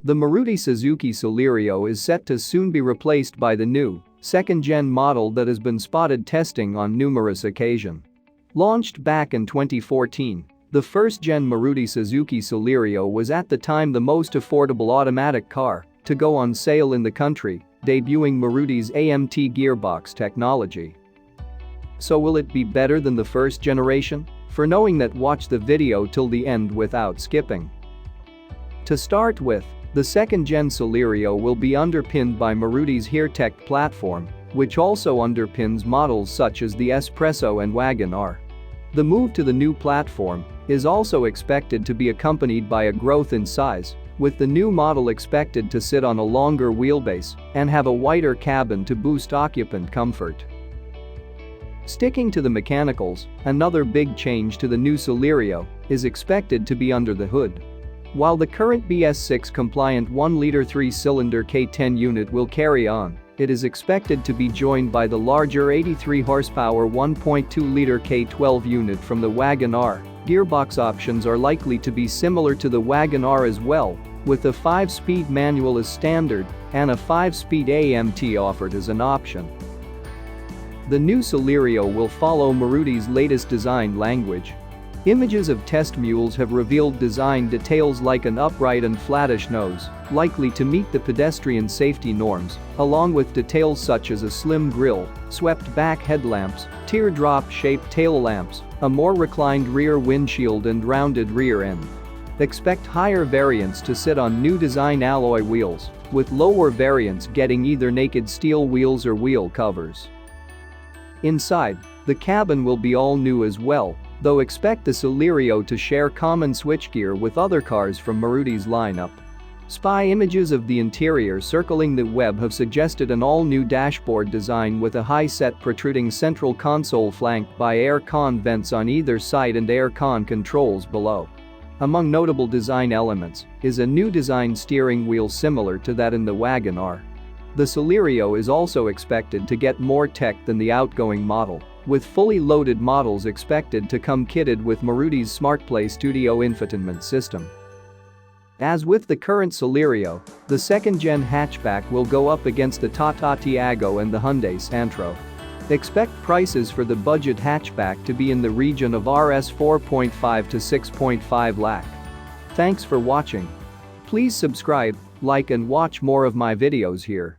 The Maruti Suzuki Celerio is set to soon be replaced by the new, second-gen model that has been spotted testing on numerous occasions. Launched back in 2014, the first-gen Maruti Suzuki Celerio was at the time the most affordable automatic car to go on sale in the country, debuting Maruti's AMT gearbox technology. So will it be better than the first generation? For knowing that, watch the video till the end without skipping. To start with, the second-gen Celerio will be underpinned by Maruti's HearTech platform, which also underpins models such as the Espresso and Wagon R. The move to the new platform is also expected to be accompanied by a growth in size, with the new model expected to sit on a longer wheelbase and have a wider cabin to boost occupant comfort. Sticking to the mechanicals, another big change to the new Celerio is expected to be under the hood. While the current BS6 compliant 1-liter 3-cylinder K10 unit will carry on, it is expected to be joined by the larger 83 horsepower 1.2-liter K12 unit from the Wagon R. Gearbox options are likely to be similar to the Wagon R as well, with a 5-speed manual as standard and a 5-speed AMT offered as an option. The new Celerio will follow Maruti's latest design language. Images of test mules have revealed design details like an upright and flattish nose, likely to meet the pedestrian safety norms, along with details such as a slim grille, swept-back headlamps, teardrop-shaped tail lamps, a more reclined rear windshield and rounded rear end. Expect higher variants to sit on new design alloy wheels, with lower variants getting either naked steel wheels or wheel covers. Inside, the cabin will be all new as well, though expect the Celerio to share common switchgear with other cars from Maruti's lineup. Spy images of the interior circling the web have suggested an all-new dashboard design with a high-set protruding central console flanked by air-con vents on either side and air-con controls below. Among notable design elements is a new design steering wheel similar to that in the Wagon R. The Celerio is also expected to get more tech than the outgoing model, with fully loaded models expected to come kitted with Maruti's SmartPlay Studio infotainment system. As with the current Celerio, the second-gen hatchback will go up against the Tata Tiago and the Hyundai Santro. Expect prices for the budget hatchback to be in the region of Rs 4.5 to 6.5 lakh. Thanks for watching. Please subscribe, like and watch more of my videos here.